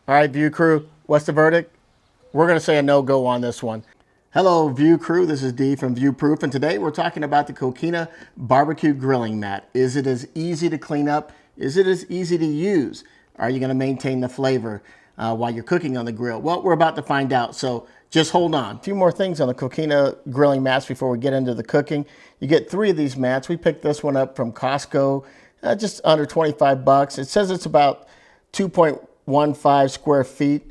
All right, View Crew, what's the verdict? We're going to say a no-go on this one. Hello, View Crew. This is Dee from Viewproof, and today we're talking about the Cookina Barbecue Grilling Mat. Is it as easy to clean up? Is it as easy to use? Are you going to maintain the flavor while you're cooking on the grill? Well, we're about to find out, so just hold on. A few more things on the Cookina Grilling Mats before we get into the cooking. You get 3 of these mats. We picked this one up from Costco, just under 25 bucks. It says it's about 2.15 square feet.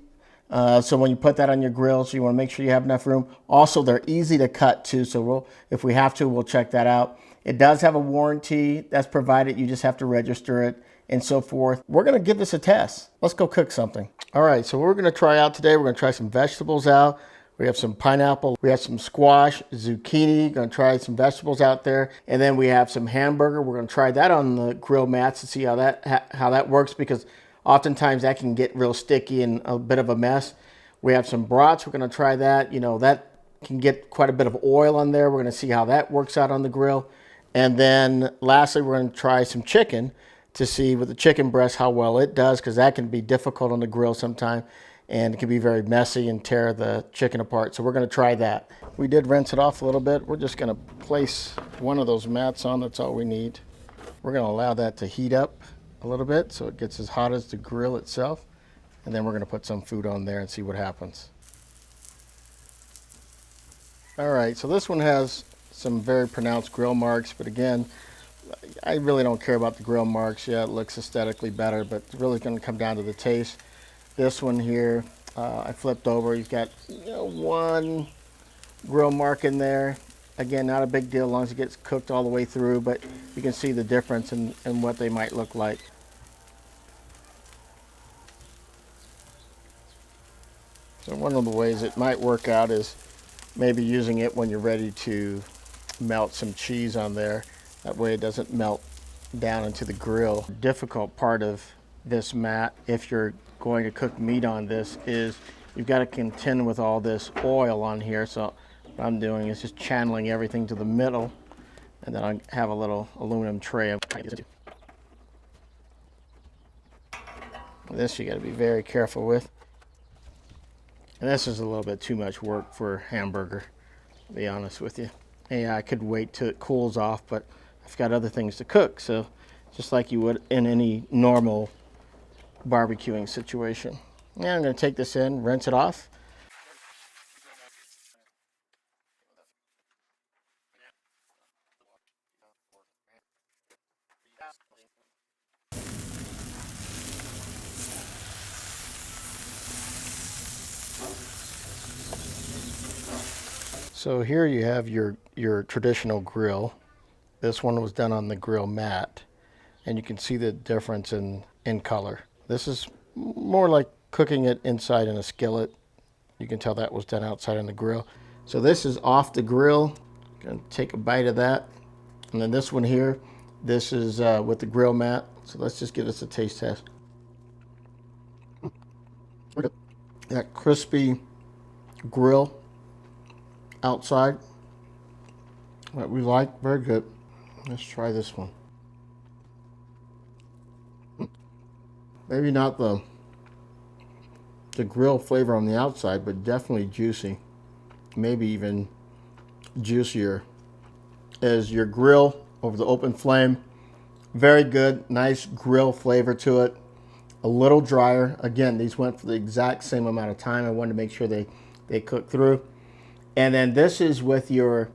So when you put that on your grill, so you want to make sure you have enough room. Also, they're easy to cut too, so if we have to, we'll check that out. It does have a warranty that's provided. You just have to register it and so forth. We're going to give this a test. Let's go cook something. All right, so we're going to try out today. We're going to try some vegetables out. We have some pineapple, we have some squash, zucchini, going to try some vegetables out there. And then we have some hamburger. We're going to try that on the grill mats to see how that works, because oftentimes that can get real sticky and a bit of a mess. We have some brats. We're going to try that. You know, that can get quite a bit of oil on there. We're going to see how that works out on the grill. And then lastly, we're going to try some chicken to see with the chicken breast how well it does, because that can be difficult on the grill sometimes, and it can be very messy and tear the chicken apart. So we're going to try that. We did rinse it off a little bit. We're just going to place one of those mats on. That's all we need. We're going to allow that to heat up a little bit so it gets as hot as the grill itself. And then we're going to put some food on there and see what happens. All right, so this one has some very pronounced grill marks, but again, I really don't care about the grill marks. Yeah, it looks aesthetically better, but it's really going to come down to the taste. This one here, I flipped over. You've got one grill mark in there. Again, not a big deal as long as it gets cooked all the way through, but you can see the difference in what they might look like. So one of the ways it might work out is maybe using it when you're ready to melt some cheese on there. That way it doesn't melt down into the grill. The difficult part of this mat, if you're going to cook meat on this, is you've got to contend with all this oil on here. So what I'm doing is just channeling everything to the middle, and then I have a little aluminum tray. This you got to be very careful with. And this is a little bit too much work for hamburger, to be honest with you. Yeah, I could wait till it cools off, but I've got other things to cook. So just like you would in any normal barbecuing situation. Yeah, I'm going to take this in, rinse it off. So here you have your traditional grill. This one was done on the grill mat, and you can see the difference in color. This is more like cooking it inside in a skillet. You can tell that was done outside on the grill. So this is off the grill. Gonna take a bite of that. And then this one here, this is with the grill mat. So let's just give this a taste test. That crispy grill outside that we like, very good. Let's try this one. Maybe not the grill flavor on the outside, but definitely juicy. Maybe even juicier. As your grill over the open flame, very good, nice grill flavor to it. A little drier. Again, these went for the exact same amount of time. I wanted to make sure they cooked through. And then this is with your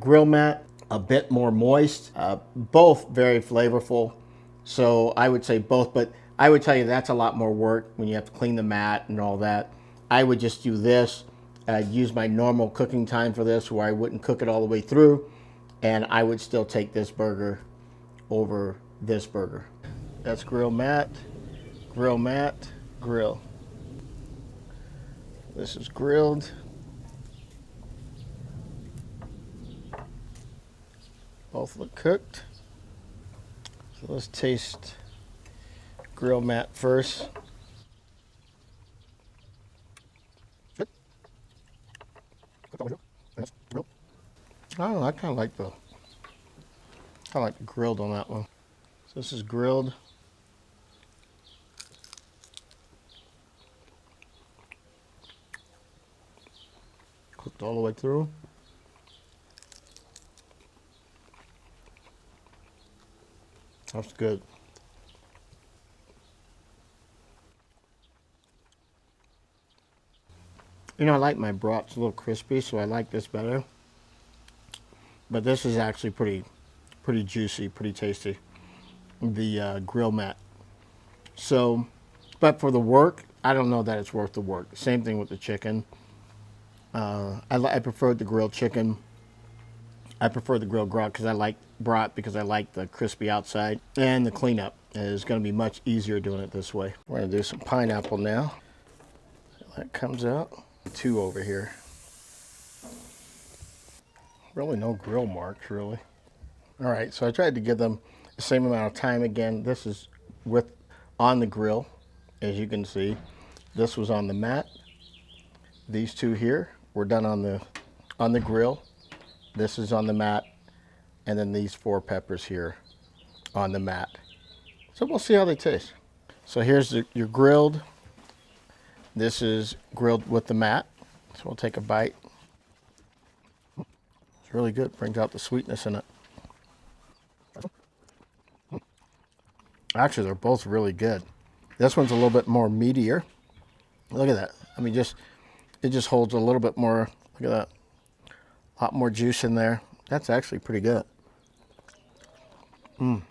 grill mat, a bit more moist. Both very flavorful. So I would say both, but I would tell you that's a lot more work when you have to clean the mat and all that. I would just do this, use my normal cooking time for this, where I wouldn't cook it all the way through, and I would still take this burger over this burger. That's grill mat, grill. This is grilled. Both look cooked. So let's taste grill mat first. I don't know, I kind of like the grilled on that one. So this is grilled. cooked all the way through. That's good. You know, I like my brats a little crispy, so I like this better. But this is actually pretty juicy, pretty tasty. The grill mat. So, but for the work, I don't know that it's worth the work. Same thing with the chicken. I preferred the grilled chicken. I prefer the grilled brat because I like the crispy outside. And the cleanup is going to be much easier doing it this way. We're going to do some pineapple now. That comes out. 2 over here. Really no grill marks, really. All right, so I tried to give them the same amount of time again. This is on the grill, as you can see. This was on the mat. These 2 here were done on the grill. This is on the mat, and then these 4 peppers here on the mat. So we'll see how they taste. So here's your grilled. This is grilled with the mat. So we'll take a bite. It's really good. Brings out the sweetness in it. Actually, they're both really good. This one's a little bit more meatier. Look at that. I mean, it just holds a little bit more. Look at that. A lot more juice in there. That's actually pretty good. I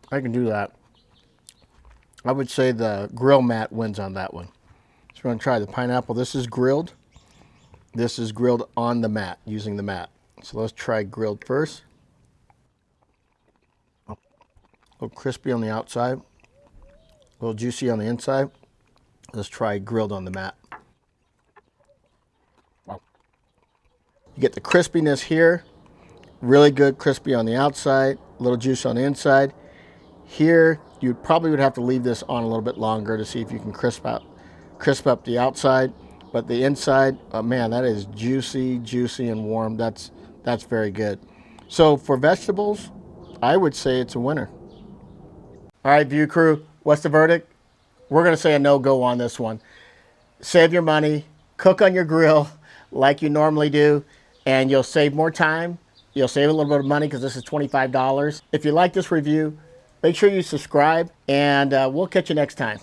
can do that. I would say the grill mat wins on that one. So we're going to try the pineapple. This is grilled. This is grilled on the mat, using the mat. So let's try grilled first. A little crispy on the outside. A little juicy on the inside. Let's try grilled on the mat. You get the crispiness here. Really good crispy on the outside. A little juice on the inside. Here, you probably would have to leave this on a little bit longer to see if you can crisp up the outside. But the inside, oh man, that is juicy and warm. That's very good. So for vegetables, I would say it's a winner. All right, View Crew, what's the verdict? We're going to say a no-go on this one. Save your money, cook on your grill like you normally do, and you'll save more time. You'll save a little bit of money because this is $25. If you like this review, make sure you subscribe, and we'll catch you next time.